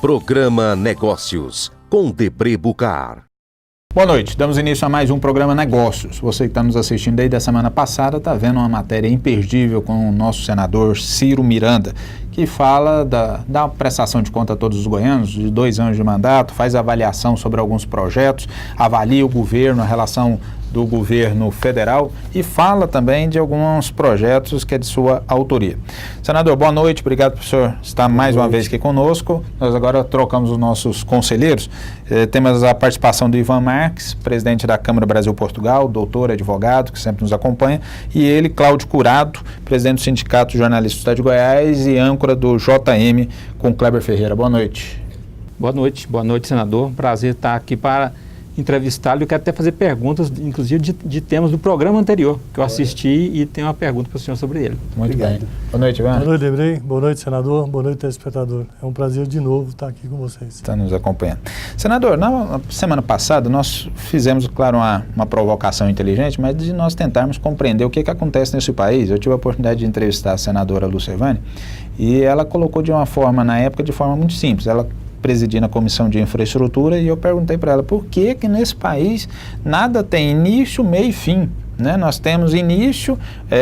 Programa Negócios, com Debré Bucar. Boa noite, damos início a mais um programa Negócios. Você que está nos assistindo desde a semana passada está vendo uma matéria imperdível com o nosso senador Ciro Miranda, que fala da prestação de conta a todos os goianos, de 2 anos de mandato, faz avaliação sobre alguns projetos, avalia o governo, a relação do governo federal e fala também de alguns projetos que é de sua autoria. Senador, boa noite, obrigado por o senhor estar mais uma vez aqui conosco. Nós agora trocamos os nossos conselheiros. Temos a participação do Ivan Marques, presidente da Câmara Brasil-Portugal, doutor, advogado, que sempre nos acompanha, e ele, Cláudio Curado, presidente do Sindicato de Jornalistas do Estado de Goiás e âncora do JM com Kleber Ferreira. Boa noite. Boa noite, senador. Prazer estar aqui para entrevistá-lo. Eu quero até fazer perguntas, inclusive, de temas do programa anterior, que eu assisti e tenho uma pergunta para o senhor sobre ele. Muito bem. Boa noite, Ivan. Boa noite, Debré. Boa noite, senador. Boa noite, telespectador. É um prazer de novo estar aqui com vocês. Está nos acompanhando. Senador, na semana passada nós fizemos, claro, uma provocação inteligente, mas de nós tentarmos compreender o que acontece nesse país. Eu tive a oportunidade de entrevistar a senadora Lucevânia e ela colocou de uma forma, na época, de forma muito simples. Ela presidindo a Comissão de Infraestrutura e eu perguntei para ela por que nesse país nada tem início, meio e fim, né? Nós temos início,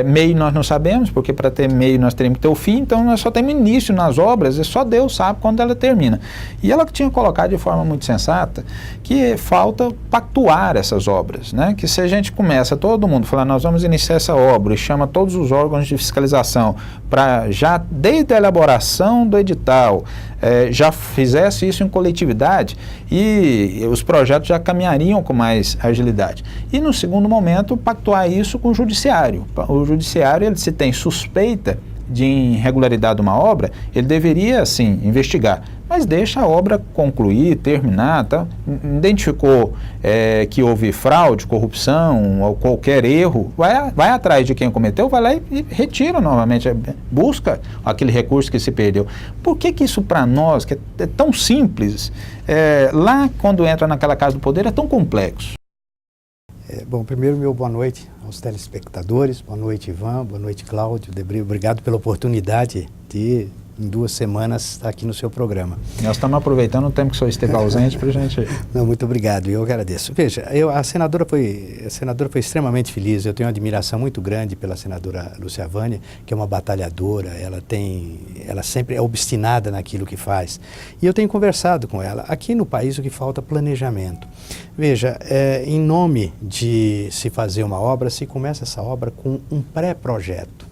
meio nós não sabemos, porque para ter meio nós teríamos que ter o fim, então nós só temos início nas obras e só Deus sabe quando ela termina. E ela tinha colocado de forma muito sensata que falta pactuar essas obras, né? Que se a gente começa, todo mundo falar, nós vamos iniciar essa obra e chama todos os órgãos de fiscalização para já, desde a elaboração do edital, já fizesse isso em coletividade e os projetos já caminhariam com mais agilidade. E no segundo momento, pactuar isso com o judiciário. O judiciário, ele, se tem suspeita de irregularidade de uma obra, ele deveria, sim, investigar, mas deixa a obra concluir, terminar, tá? Identificou que houve fraude, corrupção ou qualquer erro, vai atrás de quem cometeu, vai lá e retira novamente, busca aquele recurso que se perdeu. Por que isso para nós, que é tão simples, lá quando entra naquela casa do poder é tão complexo? Bom, primeiro meu boa noite aos telespectadores, boa noite Ivan, boa noite Cláudio, Debré, obrigado pela oportunidade de em 2 semanas estar aqui no seu programa. Nós estamos aproveitando o tempo que o senhor esteve ausente para a gente... Não, muito obrigado, eu agradeço. Veja, a senadora foi extremamente feliz, eu tenho uma admiração muito grande pela senadora Lucevânia, que é uma batalhadora, ela sempre é obstinada naquilo que faz. E eu tenho conversado com ela. Aqui no país o que falta é planejamento. Veja, em nome de se fazer uma obra, se começa essa obra com um pré-projeto.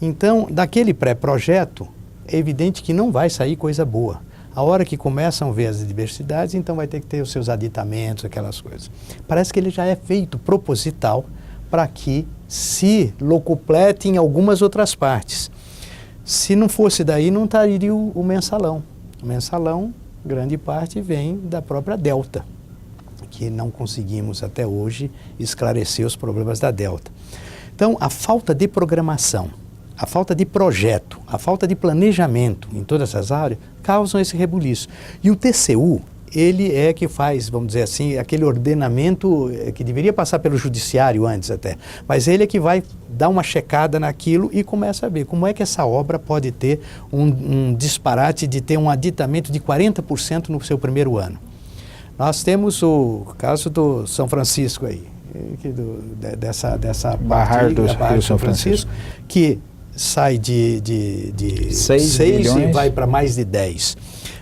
Então, daquele pré-projeto, é evidente que não vai sair coisa boa. A hora que começam a ver as diversidades, então vai ter que ter os seus aditamentos, aquelas coisas. Parece que ele já é feito proposital para que se locuplete em algumas outras partes. Se não fosse daí, não estaria o mensalão. O mensalão, grande parte, vem da própria Delta, que não conseguimos até hoje esclarecer os problemas da Delta. Então, a falta de programação, a falta de projeto, a falta de planejamento em todas essas áreas causam esse rebuliço. E o TCU, ele é que faz, vamos dizer assim, aquele ordenamento que deveria passar pelo judiciário antes até, mas ele é que vai dar uma checada naquilo e começa a ver como é que essa obra pode ter um disparate de ter um aditamento de 40% no seu primeiro ano. Nós temos o caso do São Francisco aí, dessa Barra do São Francisco, que sai de 6 e vai para mais de 10.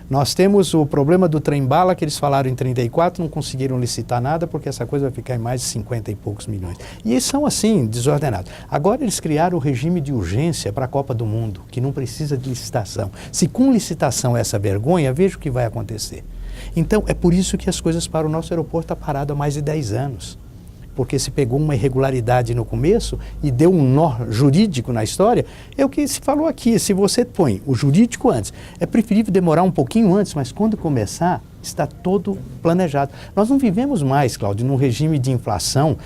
Nós temos o problema do trem-bala, que eles falaram em 34, não conseguiram licitar nada, porque essa coisa vai ficar em mais de 50 e poucos milhões. E eles são assim, desordenados. Agora eles criaram o regime de urgência para a Copa do Mundo, que não precisa de licitação. Se com licitação é essa vergonha, veja o que vai acontecer. Então, é por isso que as coisas para o nosso aeroporto estão paradas há mais de 10 anos. Porque se pegou uma irregularidade no começo e deu um nó jurídico na história, é o que se falou aqui, se você põe o jurídico antes, é preferível demorar um pouquinho antes, mas quando começar, está todo planejado. Nós não vivemos mais, Cláudio, num regime de inflação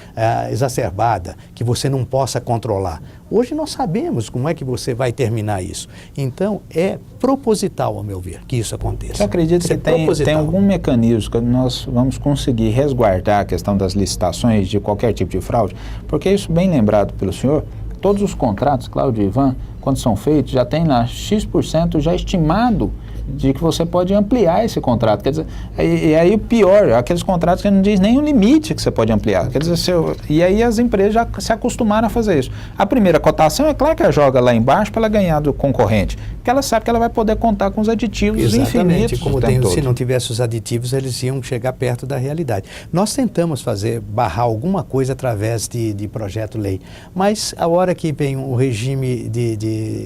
exacerbada, que você não possa controlar. Hoje nós sabemos como é que você vai terminar isso. Então, é proposital, ao meu ver, que isso aconteça. Você acredita que tem algum mecanismo que nós vamos conseguir resguardar a questão das licitações de qualquer tipo de fraude? Porque isso, bem lembrado pelo senhor, todos os contratos, Cláudio e Ivan, quando são feitos, já tem lá X% já estimado de que você pode ampliar esse contrato. Quer dizer, e aí o pior, aqueles contratos que não diz nem o limite que você pode ampliar. Quer dizer, e aí as empresas já se acostumaram a fazer isso. A primeira cotação, é claro que ela joga lá embaixo para ela ganhar do concorrente, porque ela sabe que ela vai poder contar com os aditivos infinitos. Como se não tivesse os aditivos, eles iam chegar perto da realidade. Nós tentamos barrar alguma coisa através de projeto-lei, mas a hora que vem um regime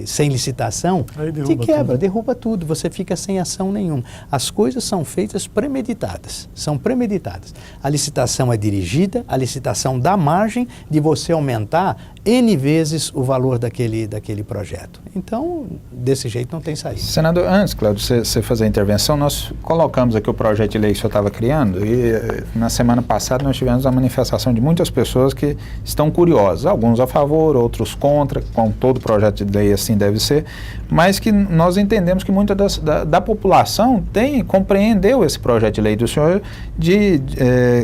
sem licitação, te quebra, derruba tudo, você fica sem ação nenhuma. As coisas são feitas premeditadas, A licitação é dirigida, a licitação dá margem de você aumentar N vezes o valor daquele projeto. Então, desse jeito não tem saída. Senador, antes, Cláudio, você fazer a intervenção, nós colocamos aqui o projeto de lei que o senhor estava criando e na semana passada nós tivemos a manifestação de muitas pessoas que estão curiosas, alguns a favor, outros contra, com todo projeto de lei assim deve ser, mas que nós entendemos que muita da população compreendeu esse projeto de lei do senhor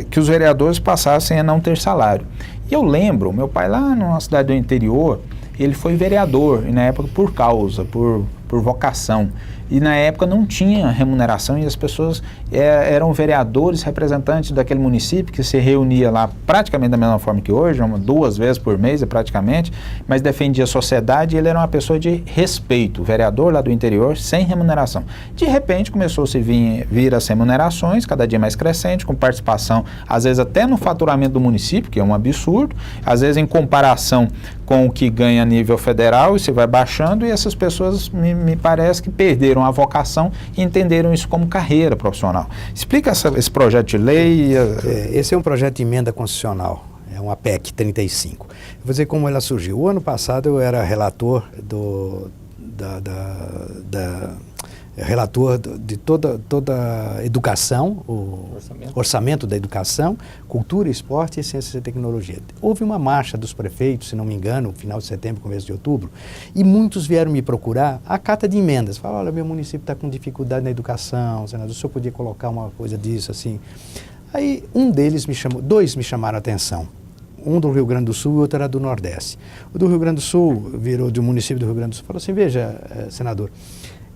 que os vereadores passassem a não ter salário. E eu lembro, meu pai lá numa cidade do interior, ele foi vereador, e na época por vocação. E na época não tinha remuneração e as pessoas eram vereadores, representantes daquele município que se reunia lá praticamente da mesma forma que hoje, 2 vezes por mês praticamente, mas defendia a sociedade e ele era uma pessoa de respeito, vereador lá do interior, sem remuneração. De repente começou-se a vir as remunerações, cada dia mais crescente, com participação, às vezes até no faturamento do município, que é um absurdo, às vezes em comparação com o que ganha a nível federal, e você vai baixando, e essas pessoas me parece que perderam a vocação e entenderam isso como carreira profissional. Explica esse projeto de lei. Esse é um projeto de emenda constitucional, é uma PEC 35. Vou dizer como ela surgiu. O ano passado eu era relator de toda a educação, o orçamento da educação, cultura, esporte e ciência e tecnologia. Houve uma marcha dos prefeitos, se não me engano, no final de setembro, começo de outubro, e muitos vieram me procurar a cata de emendas. Falaram, olha, meu município está com dificuldade na educação, senador, o senhor podia colocar uma coisa disso, assim. Aí dois me chamaram a atenção. Um do Rio Grande do Sul e outro era do Nordeste. O do Rio Grande do Sul virou do município do Rio Grande do Sul, falou assim, veja, senador,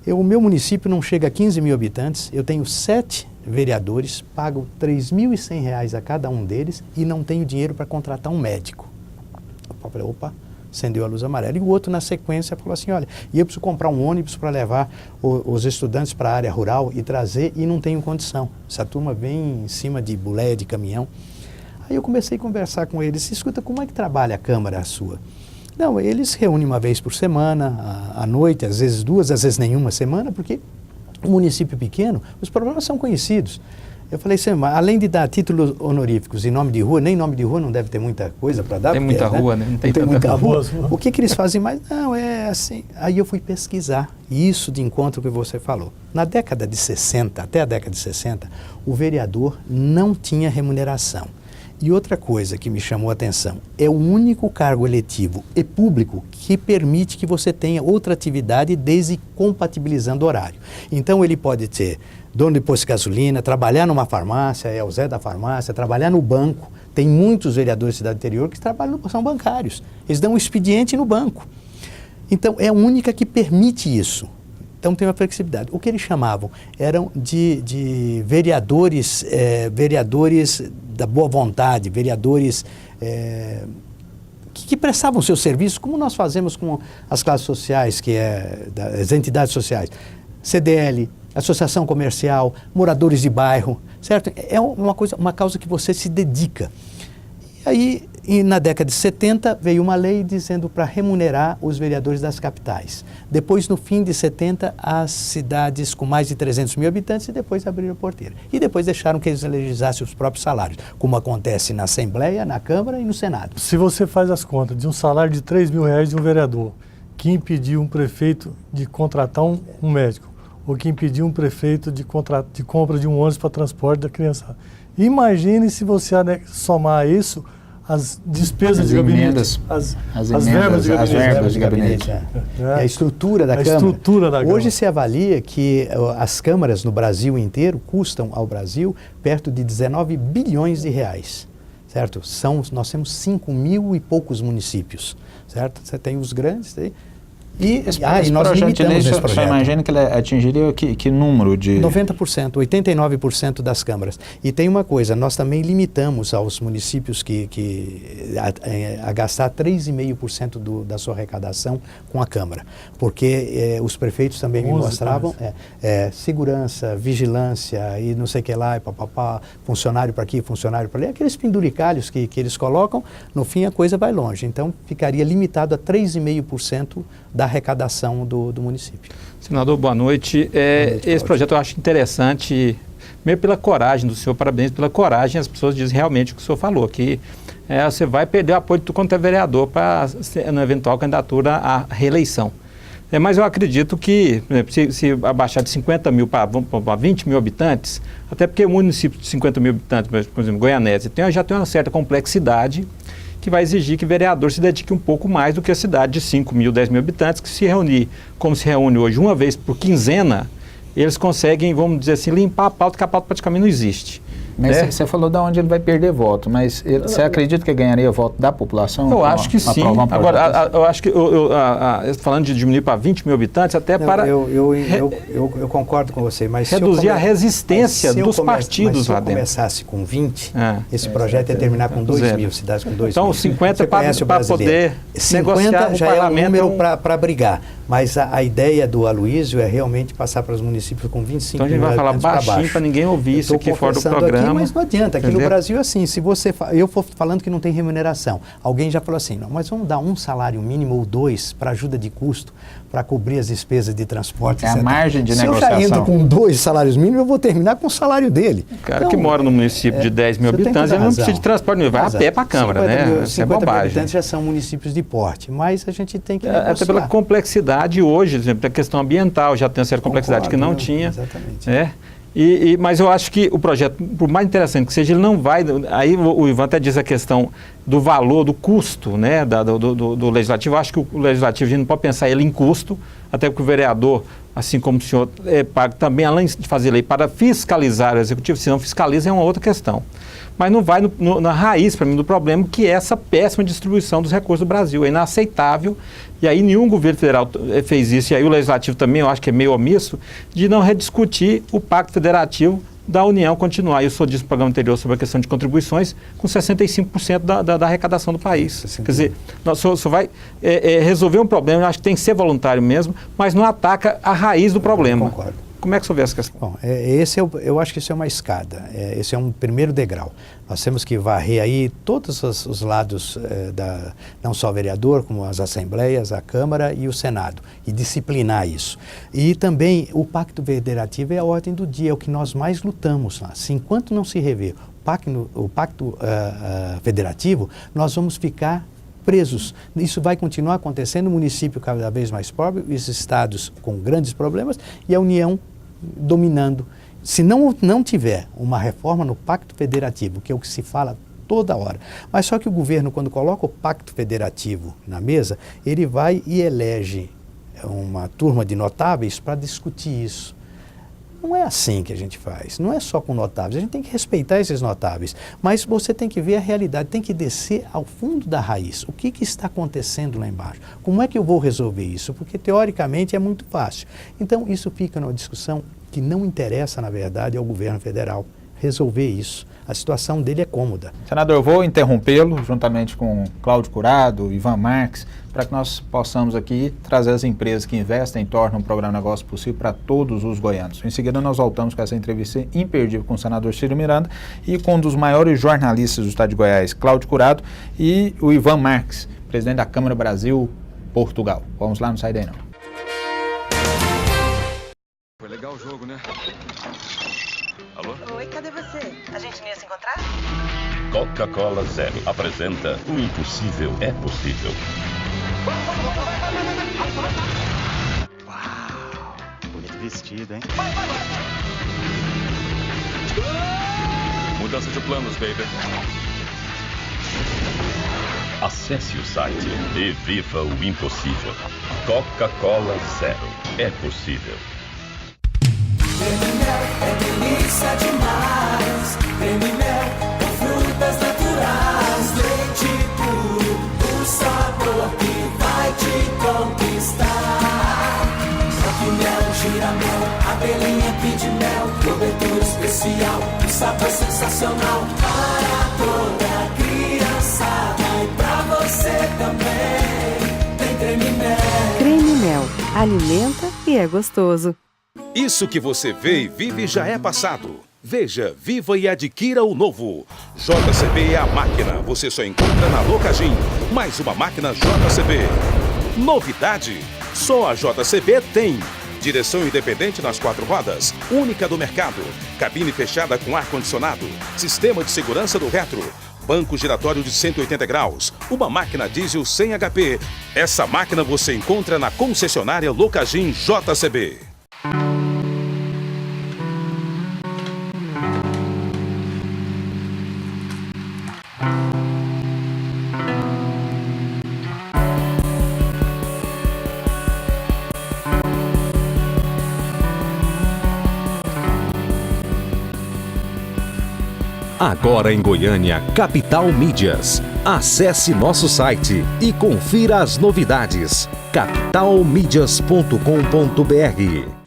o meu município não chega a 15 mil habitantes, eu tenho 7 vereadores, pago R$3.100 a cada um deles e não tenho dinheiro para contratar um médico. Eu falei, opa, acendeu a luz amarela. E o outro, na sequência, falou assim, olha, eu preciso comprar um ônibus para levar os estudantes para a área rural e trazer e não tenho condição. Essa turma vem em cima de boleia, de caminhão. Aí eu comecei a conversar com eles, escuta, como é que trabalha a Câmara sua? Não, eles reúnem uma vez por semana, à noite, às vezes 2, às vezes nenhuma semana, porque um município pequeno, os problemas são conhecidos. Eu falei assim, além de dar títulos honoríficos em nome de rua, nem nome de rua não deve ter muita coisa para dar. Tem muita rua, né? Não tem muita rua. O que eles fazem mais? Não, é assim. Aí eu fui pesquisar, e isso de encontro que você falou. Na década de 60, até a década de 60, o vereador não tinha remuneração. E outra coisa que me chamou a atenção, é o único cargo eletivo e público que permite que você tenha outra atividade desde compatibilizando horário. Então ele pode ser dono de posto de gasolina, trabalhar numa farmácia, é o Zé da farmácia, trabalhar no banco. Tem muitos vereadores da cidade interior que trabalham, são bancários. Eles dão um expediente no banco. Então é a única que permite isso. Então tem uma flexibilidade. O que eles chamavam eram de vereadores, vereadores da boa vontade, vereadores que prestavam seus serviços, como nós fazemos com as classes sociais, as entidades sociais, CDL, associação comercial, moradores de bairro, certo? É uma causa que você se dedica. E aí, na década de 70, veio uma lei dizendo para remunerar os vereadores das capitais. Depois, no fim de 70, as cidades com mais de 300 mil habitantes e depois abriram a porteira. E depois deixaram que eles legislassem os próprios salários, como acontece na Assembleia, na Câmara e no Senado. Se você faz as contas de um salário de R$3.000 de um vereador, que impediu um prefeito de contratar um médico, ou que impediu um prefeito de compra de um ônibus para transporte da criança. Imagine se você somar isso as despesas de gabinete, as verbas de gabinete. A estrutura da Câmara. Hoje se avalia que as câmaras no Brasil inteiro custam ao Brasil perto de 19 bilhões de reais, certo? Nós temos 5 mil e poucos municípios, certo? Você tem os grandes, E esse nós projeto de lei, limitamos esse você projeto. imagina que ele atingiria que número de... 90%, 89% das câmaras. E tem uma coisa, nós também limitamos aos municípios a gastar 3,5% da sua arrecadação com a Câmara, porque os prefeitos também me mostravam segurança, vigilância e não sei o que lá, e papapá, funcionário para aqui, funcionário para ali, aqueles penduricalhos que eles colocam, no fim a coisa vai longe. Então ficaria limitado a 3,5% da arrecadação do município. Senador, boa noite. Esse projeto eu acho interessante, mesmo pela coragem do senhor, parabéns pela coragem, as pessoas dizem realmente o que o senhor falou, que você vai perder o apoio do quanto é vereador para na eventual candidatura à reeleição. Mas eu acredito que, por exemplo, se abaixar de 50 mil para 20 mil habitantes, até porque o município de 50 mil habitantes, por exemplo, Goianésia, já tem uma certa complexidade que vai exigir que o vereador se dedique um pouco mais do que a cidade de 5 mil, 10 mil habitantes, que se reunir, como se reúne hoje, uma vez por quinzena, eles conseguem, vamos dizer assim, limpar a pauta, que a pauta praticamente não existe. Mas você falou de onde ele vai perder voto, mas você acredita que ganharia voto da população? Eu acho que sim. Agora, eu acho que, falando de diminuir para 20 mil habitantes, até não, para... Eu concordo com você, mas reduzir a resistência dos partidos lá dentro. Se eu começasse com 20, esse projeto ia terminar com 2 mil, cidades com 2 mil. Então, 50 para poder 50 negociar já o parlamento. É um número para brigar, mas a ideia do Aloysio é realmente passar para os municípios com 25 mil habitantes. Então a gente vai falar baixinho para ninguém ouvir isso aqui fora do programa. Mas não adianta, aqui no Brasil é assim, se você, eu for falando que não tem remuneração, alguém já falou assim, não, mas vamos dar um salário mínimo ou 2 para ajuda de custo, para cobrir as despesas de transporte. É a margem de negociação. Se eu já entro com 2 salários mínimos, eu vou terminar com o salário dele. O cara que mora no município de 10 mil habitantes, ele não precisa de transporte, ele vai a pé para a Câmara, né? Isso é bobagem. Mil habitantes já são municípios de porte, mas a gente tem que negociar. Até pela complexidade hoje, por exemplo, a questão ambiental já tem uma certa complexidade que não tinha. Exatamente. Mas eu acho que o projeto, por mais interessante que seja, ele não vai... Aí o Ivan até diz a questão do valor, do custo, né, do Legislativo. Eu acho que o Legislativo, a gente não pode pensar ele em custo, até porque o vereador, assim como o senhor, é pago também, além de fazer lei, para fiscalizar o Executivo. Se não fiscaliza, é uma outra questão. Mas não vai na raiz, para mim, do problema, que é essa péssima distribuição dos recursos do Brasil. É inaceitável, e aí nenhum governo federal fez isso, e aí o Legislativo também, eu acho que é meio omisso, de não rediscutir o Pacto Federativo da União continuar. Eu só disse no programa anterior sobre a questão de contribuições, com 65% da arrecadação do país. Quer dizer, só vai resolver um problema, eu acho que tem que ser voluntário mesmo, mas não ataca a raiz do problema. Eu concordo. Como é que você vê essa questão? Bom, eu acho que isso é uma escada, esse é um primeiro degrau. Nós temos que varrer aí todos os lados, não só o vereador, como as assembleias, a Câmara e o Senado, e disciplinar isso. E também o Pacto Federativo é a ordem do dia, é o que nós mais lutamos lá. Se enquanto não se rever o Pacto Federativo, nós vamos ficar presos. Isso vai continuar acontecendo, o município cada vez mais pobre, os estados com grandes problemas e a União dominando. Se não tiver uma reforma no Pacto Federativo, que é o que se fala toda hora, mas só que o governo, quando coloca o Pacto Federativo na mesa, ele vai e elege uma turma de notáveis para discutir isso. Não é assim que a gente faz, não é só com notáveis, a gente tem que respeitar esses notáveis, mas você tem que ver a realidade, tem que descer ao fundo da raiz. O que está acontecendo lá embaixo? Como é que eu vou resolver isso? Porque teoricamente é muito fácil. Então isso fica numa discussão que não interessa, na verdade, ao governo federal resolver isso. A situação dele é cômoda. Senador, eu vou interrompê-lo juntamente com Cláudio Curado, Ivan Marques, para que nós possamos aqui trazer as empresas que investem e tornam o programa Negócio Possível para todos os goianos. Em seguida, nós voltamos com essa entrevista imperdível com o senador Ciro Miranda e com um dos maiores jornalistas do estado de Goiás, Cláudio Curado, e o Ivan Marques, presidente da Câmara Brasil Portugal. Vamos lá, não sai daí não. Foi legal o jogo, né? Alô? Oi, cadê você? A gente não ia se encontrar? Coca-Cola Zero apresenta O Impossível é Possível. Uau, bonito vestido, hein? Mudança de planos, baby. Acesse o site e viva o impossível. Coca-Cola Zero é possível. É delícia demais. Creme mel com frutas naturais. Leite puro, o sabor que vai te conquistar. giramel, abelhinha pede mel, cobertura especial, o sabor sensacional para toda criançada e pra você também. Tem Creme Mel. Creme Mel, alimenta e é gostoso. Isso que você vê e vive já é passado. Veja, viva e adquira o novo. JCB é a máquina. Você só encontra na Locagin. Mais uma máquina JCB. Novidade. Só a JCB tem. Direção independente nas 4 rodas. Única do mercado. Cabine fechada com ar-condicionado. Sistema de segurança do retro. Banco giratório de 180 graus. Uma máquina diesel sem HP. Essa máquina você encontra na concessionária Locagin JCB. Agora em Goiânia, Capital Mídias. Acesse nosso site e confira as novidades. capitalmídias.com.br.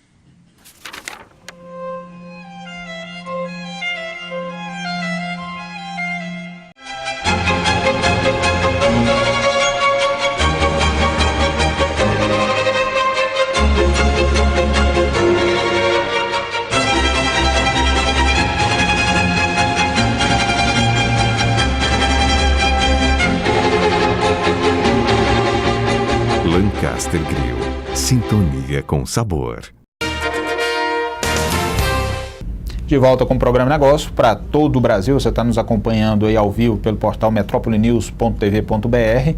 Lancaster Grill. Sintonia com sabor. De volta com o programa Negócio para todo o Brasil. Você está nos acompanhando aí ao vivo pelo portal metropolinews.tv.br.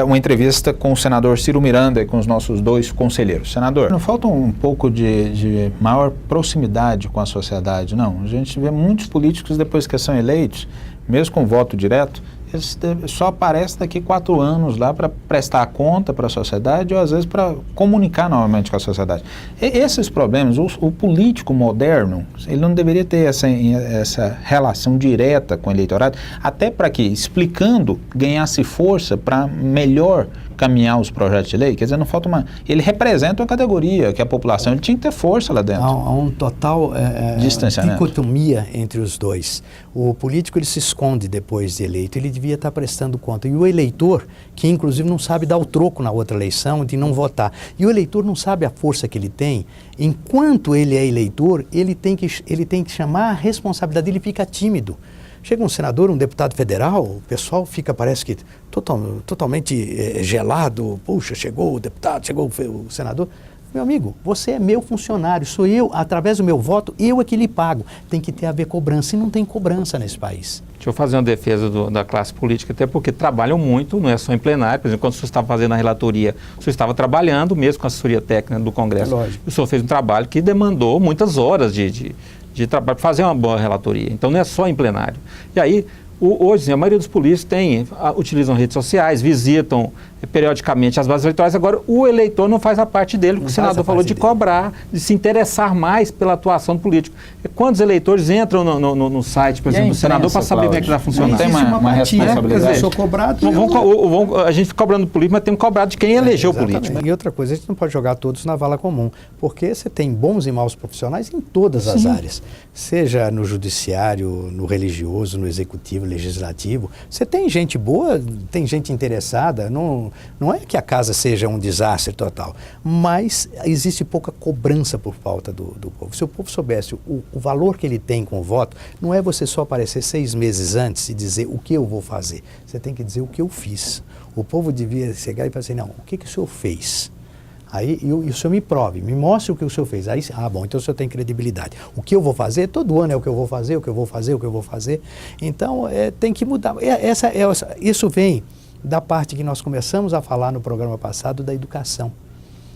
Uma entrevista com o senador Ciro Miranda e com os nossos 2 conselheiros. Senador, não falta um pouco de maior proximidade com a sociedade, não? A gente vê muitos políticos, depois que são eleitos, mesmo com voto direto, eles só aparecem daqui 4 anos lá para prestar conta para a sociedade ou às vezes para comunicar novamente com a sociedade. Esses problemas, o político moderno, ele não deveria ter essa relação direta com o eleitorado, até para que, explicando, ganhasse força para melhor caminhar os projetos de lei. Quer dizer, não falta uma... Ele representa uma categoria que a população, ele tinha que ter força lá dentro. Há um total distanciamento, dicotomia entre os dois. O político, ele se esconde depois de eleito, ele devia estar prestando conta. E o eleitor, que inclusive não sabe dar o troco na outra eleição, de não votar. E o eleitor não sabe a força que ele tem. Enquanto ele é eleitor, ele tem que chamar a responsabilidade, ele fica tímido. Chega um senador, um deputado federal, o pessoal fica, parece que, totalmente gelado. Puxa, chegou o deputado, chegou o senador. Meu amigo, você é meu funcionário, sou eu, através do meu voto, eu é que lhe pago. Tem que ter a ver cobrança, e não tem cobrança nesse país. Deixa eu fazer uma defesa da classe política, até porque trabalham muito, não é só em plenário. Por exemplo, quando o senhor estava fazendo a relatoria, o senhor estava trabalhando, mesmo com a assessoria técnica do Congresso. Lógico. O senhor fez um trabalho que demandou muitas horas de trabalho para fazer uma boa relatoria. Então não é só em plenário. E aí, hoje, a maioria dos políticos utilizam redes sociais, visitam periodicamente as bases eleitorais. Agora, o eleitor não faz a parte dele, o que o senador falou de cobrar, de se interessar mais pela atuação do político. Quantos eleitores entram no site, por exemplo, do senador para saber como é que está funcionando? Não tem uma responsabilidade. Eu sou cobrado. A gente fica cobrando político, mas tem um cobrado de quem elegeu o político. E outra coisa, a gente não pode jogar todos na vala comum, porque você tem bons e maus profissionais em todas as áreas, seja no judiciário, no religioso, no executivo, legislativo. Você tem gente boa, tem gente interessada, não é que a casa seja um desastre total, mas existe pouca cobrança por falta do povo. Se o povo soubesse o valor que ele tem com o voto, não é você só aparecer 6 meses antes e dizer o que eu vou fazer. Você tem que dizer o que eu fiz. O povo devia chegar e falar assim, não, o que o senhor fez? Aí e o senhor me prove, me mostre o que o senhor fez. Aí, bom, então o senhor tem credibilidade. O que eu vou fazer, todo ano é o que eu vou fazer, o que eu vou fazer, o que eu vou fazer. Então, tem que mudar. Isso vem da parte que nós começamos a falar no programa passado da educação,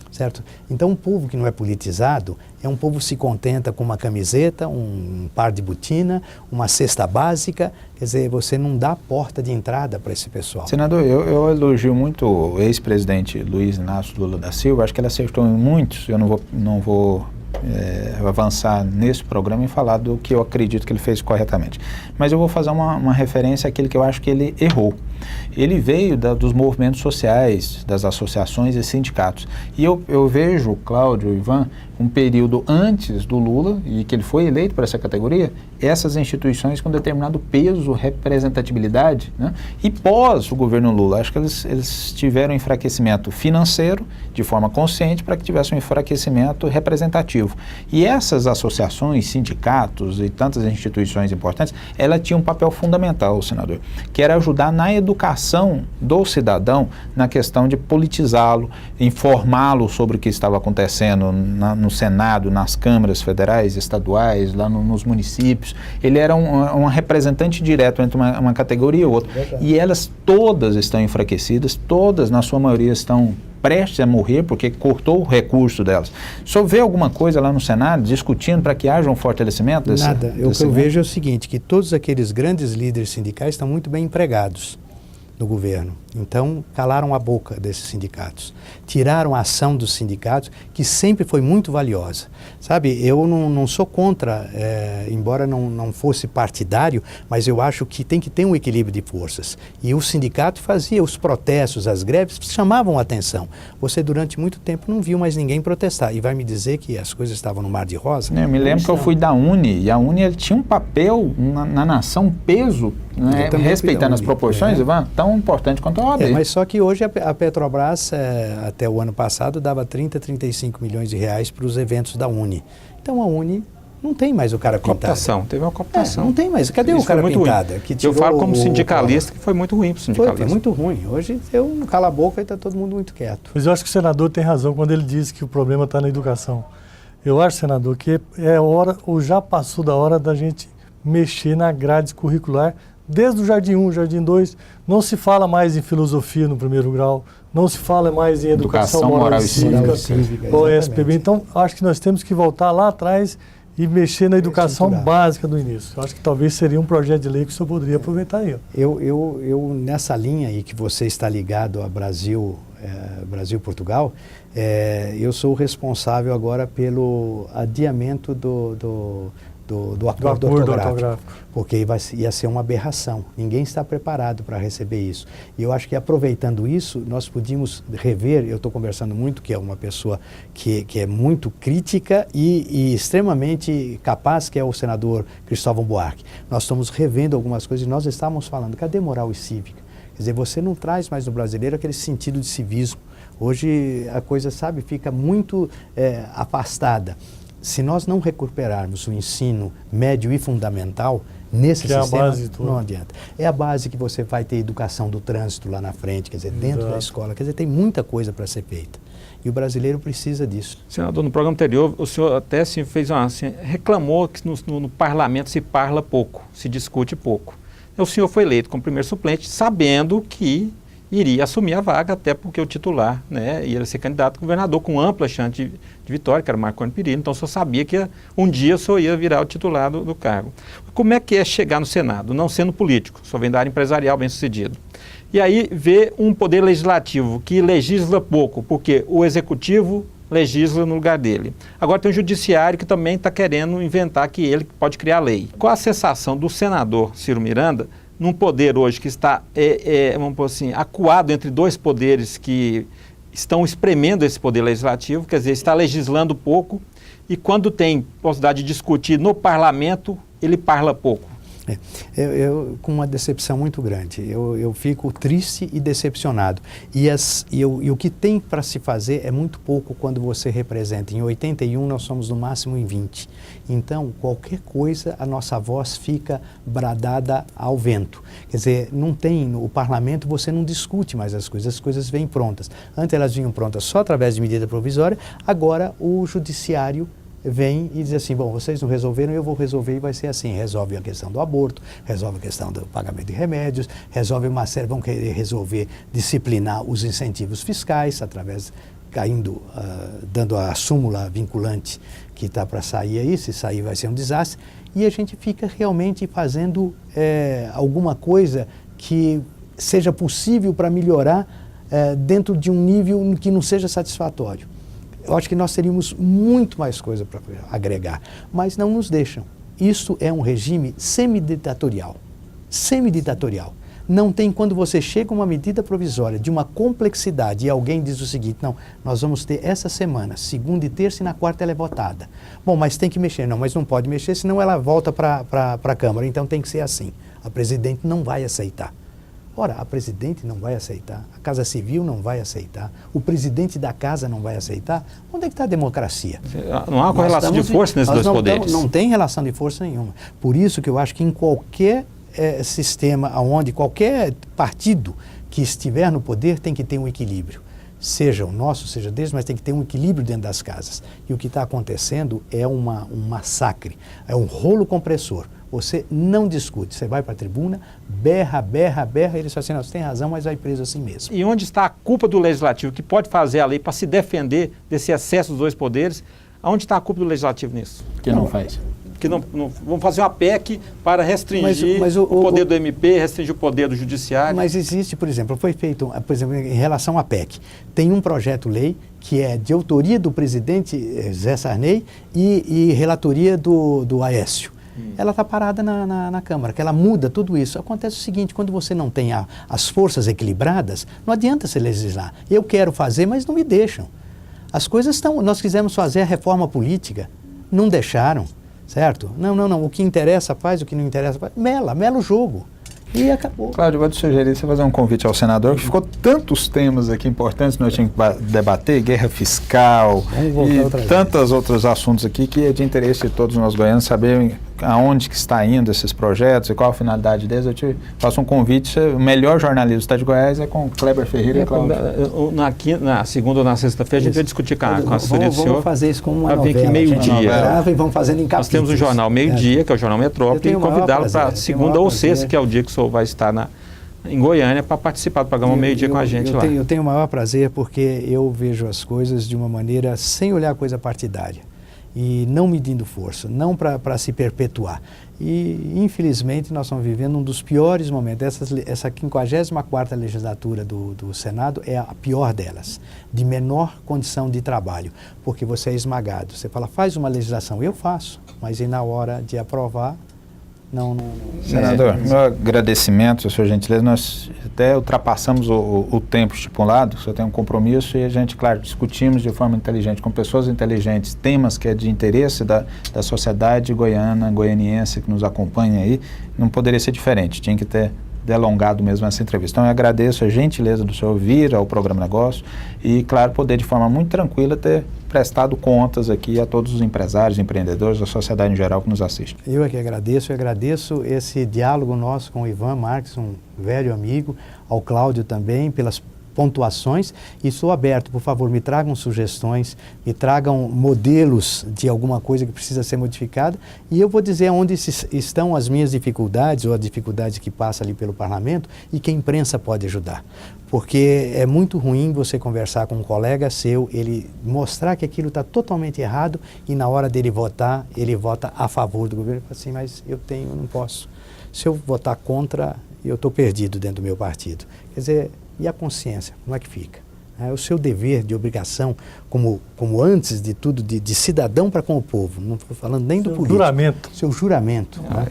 certo? Então, um povo que não é politizado é um povo que se contenta com uma camiseta, um par de botina, uma cesta básica. Quer dizer, você não dá porta de entrada para esse pessoal. Senador, eu elogio muito o ex-presidente Luiz Inácio Lula da Silva. Acho que ele acertou em muitos. Eu não vou avançar nesse programa e falar do que eu acredito que ele fez corretamente. Mas eu vou fazer uma referência àquilo que eu acho que ele errou. ele veio dos movimentos sociais, das associações e sindicatos. E eu vejo, Cláudio, Ivan, um período antes do Lula, e que ele foi eleito para essa categoria, essas instituições com determinado peso, representatividade, né? E pós o governo Lula, acho que eles tiveram enfraquecimento financeiro, de forma consciente, para que tivesse um enfraquecimento representativo. E essas associações, sindicatos e tantas instituições importantes, ela tinha um papel fundamental, senador, que era ajudar na educação do cidadão, na questão de politizá-lo, informá-lo sobre o que estava acontecendo no Senado, nas câmaras federais, estaduais, lá nos municípios. Ele era um representante direto entre uma categoria e outra. E elas todas estão enfraquecidas, todas, na sua maioria, estão prestes a morrer porque cortou o recurso delas. O senhor vê alguma coisa lá no Senado discutindo para que haja um fortalecimento desse? Nada. O que eu vejo é o seguinte, que todos aqueles grandes líderes sindicais estão muito bem empregados no governo. Então, calaram a boca desses sindicatos. Tiraram a ação dos sindicatos, que sempre foi muito valiosa. Sabe, eu não sou contra, embora não fosse partidário, mas eu acho que tem que ter um equilíbrio de forças. E o sindicato fazia os protestos, as greves, chamavam a atenção. Você, durante muito tempo, não viu mais ninguém protestar. E vai me dizer que as coisas estavam no mar de rosa? Eu me lembro que eu fui da UNE, e a UNE tinha um papel na nação, um peso, né, respeitando as proporções, Ivan, tão importante quanto a OAB. Mas só que hoje a Petrobras, até o ano passado, dava 35 milhões de reais para os eventos da Uni. Então a Uni não tem mais o cara pintado. Teve uma cooptação. Não tem mais. Cadê o cara pintado? Eu falo como sindicalista que foi muito ruim para o sindicalista. Foi muito ruim. Hoje eu não calo a boca e está todo mundo muito quieto. Mas eu acho que o senador tem razão quando ele diz que o problema está na educação. Eu acho, senador, que é hora, ou já passou da hora da gente mexer na grade curricular. Desde o Jardim 1, Jardim 2, não se fala mais em filosofia no primeiro grau, não se fala mais em educação moral e cívica, ou SPB. Então, acho que nós temos que voltar lá atrás e mexer na educação básica do início. Acho que talvez seria um projeto de lei que o senhor poderia aproveitar aí. Eu nessa linha aí que você está ligado a Brasil-Portugal, eu sou o responsável agora pelo adiamento do acordo ortográfico, porque ia ser uma aberração. Ninguém está preparado para receber isso. E eu acho que, aproveitando isso, nós podíamos rever. Eu estou conversando muito, que é uma pessoa que é muito crítica e extremamente capaz, que é o senador Cristóvão Buarque. Nós estamos revendo algumas coisas e nós estávamos falando, cadê moral e cívica? Quer dizer, você não traz mais no brasileiro aquele sentido de civismo. Hoje a coisa, sabe, fica muito afastada. Se nós não recuperarmos o ensino médio e fundamental nesse sistema, não adianta. É a base que você vai ter educação do trânsito lá na frente, quer dizer, dentro da escola. Quer dizer, tem muita coisa para ser feita. E o brasileiro precisa disso. Senador, no programa anterior, o senhor até reclamou que no parlamento se parla pouco, se discute pouco. O senhor foi eleito como primeiro suplente, sabendo que iria assumir a vaga, até porque o titular, né, ia ser candidato a governador com ampla chance de vitória, que era o Marconi Perillo. Então o senhor sabia que um dia o senhor ia virar o titular do cargo. Como é que é chegar no Senado, não sendo político, só vem da área empresarial bem sucedido? E aí ver um poder legislativo que legisla pouco, porque o executivo legisla no lugar dele. Agora tem o judiciário que também está querendo inventar que ele pode criar lei. Qual a sensação do senador Ciro Miranda num poder hoje que está, vamos dizer assim, acuado entre dois poderes que estão espremendo esse poder legislativo, quer dizer, está legislando pouco, e quando tem possibilidade de discutir no parlamento, ele parla pouco? Eu com uma decepção muito grande. Eu fico triste e decepcionado. E o que tem para se fazer é muito pouco quando você representa. Em 81 nós somos no máximo em 20. Então, qualquer coisa, a nossa voz fica bradada ao vento. Quer dizer, não tem, no parlamento você não discute mais as coisas vêm prontas. Antes elas vinham prontas só através de medida provisória, agora o judiciário vem e diz assim, bom, vocês não resolveram, eu vou resolver e vai ser assim. Resolve a questão do aborto, resolve a questão do pagamento de remédios, resolve uma série, vão querer resolver, disciplinar os incentivos fiscais, através, dando a súmula vinculante que está para sair aí, se sair vai ser um desastre, e a gente fica realmente fazendo alguma coisa que seja possível para melhorar dentro de um nível que não seja satisfatório. Eu acho que nós teríamos muito mais coisa para agregar, mas não nos deixam. Isso é um regime semiditatorial. Semiditatorial. Não tem quando você chega a uma medida provisória de uma complexidade e alguém diz o seguinte, não, nós vamos ter essa semana, segunda e terça e na quarta ela é votada. Bom, mas tem que mexer. Não, mas não pode mexer, senão ela volta para a Câmara. Então tem que ser assim. A presidente não vai aceitar. Ora, a presidente não vai aceitar, a Casa Civil não vai aceitar, o presidente da Casa não vai aceitar. Onde é que está a democracia? Não há correlação de força nesses dois poderes. Não tem relação de força nenhuma. Por isso que eu acho que em qualquer sistema, onde qualquer partido que estiver no poder tem que ter um equilíbrio. Seja o nosso, seja deles, mas tem que ter um equilíbrio dentro das casas. E o que está acontecendo é um massacre, é um rolo compressor. Você não discute, você vai para a tribuna, berra, e eles falam assim, você tem razão, mas vai preso assim mesmo. E onde está a culpa do Legislativo, que pode fazer a lei para se defender desse excesso dos dois poderes? Aonde está a culpa do Legislativo nisso? Que não faz. Que não vamos fazer uma PEC para restringir o poder do MP, restringir o poder do Judiciário. Mas existe, por exemplo, foi feito, por exemplo, em relação à PEC, tem um projeto-lei que é de autoria do presidente Zé Sarney e relatoria do Aécio. Ela está parada na Câmara, que ela muda tudo isso. Acontece o seguinte, quando você não tem as forças equilibradas, não adianta você legislar. Eu quero fazer, mas não me deixam. As coisas estão... Nós quisemos fazer a reforma política, não deixaram, certo? Não, o que interessa faz, o que não interessa faz. Mela o jogo. E acabou. Cláudio, eu vou te sugerir você fazer um convite ao senador, que ficou tantos temas aqui importantes que nós tínhamos que debater, guerra fiscal e tantos outros assuntos aqui que é de interesse de todos nós goianos saber aonde que está indo esses projetos e qual a finalidade deles. Eu te faço um convite, o melhor jornalismo do Estado de Goiás é com Kleber Ferreira e Cláudio. Na segunda ou na sexta-feira a gente vai discutir com a assessoria do senhor. Vamos fazer isso como uma novela. Aqui meio-dia. E vamos fazendo em capítulos. Nós temos um jornal meio-dia, que é o Jornal Metrópole, e convidá-lo para segunda ou sexta, que é o dia que o senhor vai estar em Goiânia para participar do programa meio-dia com a gente lá. Eu tenho o maior prazer porque eu vejo as coisas de uma maneira sem olhar a coisa partidária e não medindo força, não para se perpetuar. E, infelizmente, nós estamos vivendo um dos piores momentos. Essa 54ª legislatura do Senado é a pior delas, de menor condição de trabalho, porque você é esmagado. Você fala, faz uma legislação, eu faço, mas aí na hora de aprovar, não. Senador, meu agradecimento, a sua gentileza. Nós até ultrapassamos o tempo estipulado, só tem um compromisso e a gente, claro, discutimos de forma inteligente, com pessoas inteligentes, temas que é de interesse da sociedade goianiense que nos acompanha aí. Não poderia ser diferente, tinha que ter delongado mesmo essa entrevista. Então eu agradeço a gentileza do senhor vir ao programa Negócio e, claro, poder de forma muito tranquila ter prestado contas aqui a todos os empresários, empreendedores, a sociedade em geral que nos assiste. Eu é que agradeço esse diálogo nosso com o Ivan Marques, um velho amigo, ao Cláudio também, pelas pontuações, e sou aberto, por favor, me tragam sugestões, me tragam modelos de alguma coisa que precisa ser modificada, e eu vou dizer onde estão as minhas dificuldades, ou a dificuldade que passa ali pelo parlamento, e que a imprensa pode ajudar. Porque é muito ruim você conversar com um colega seu, ele mostrar que aquilo está totalmente errado, e na hora dele votar, ele vota a favor do governo, e fala assim, mas eu não posso. Se eu votar contra, eu estou perdido dentro do meu partido. Quer dizer, e a consciência, como é que fica? É o seu dever de obrigação, como antes de tudo, de cidadão para com o povo. Não estou falando nem do político. Juramento. Seu juramento. Né?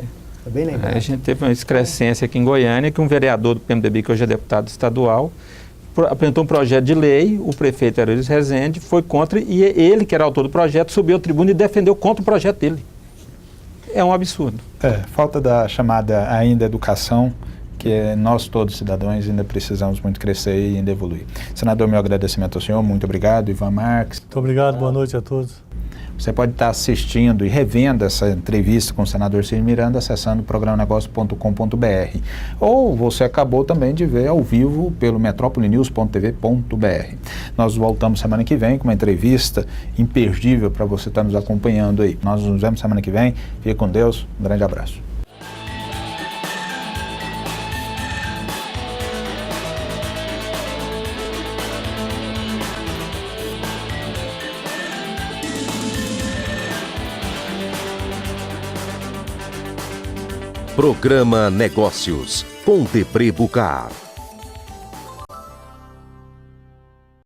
É bem lembrado. A gente teve uma excrescência aqui em Goiânia, que um vereador do PMDB, que hoje é deputado estadual, apresentou um projeto de lei, o prefeito Herodes Rezende foi contra, e ele, que era autor do projeto, subiu à tribuna e defendeu contra o projeto dele. É um absurdo. Falta da chamada ainda educação, que nós todos cidadãos ainda precisamos muito crescer e ainda evoluir. Senador, meu agradecimento ao senhor, muito obrigado. Ivan Marques. Muito obrigado, boa noite a todos. Você pode estar assistindo e revendo essa entrevista com o senador Cid Miranda acessando programanegócio.com.br. Ou você acabou também de ver ao vivo pelo metropolinews.tv.br. Nós voltamos semana que vem com uma entrevista imperdível para você estar nos acompanhando aí. Nós nos vemos semana que vem. Fique com Deus. Um grande abraço. Programa Negócios, com Debré Bucar.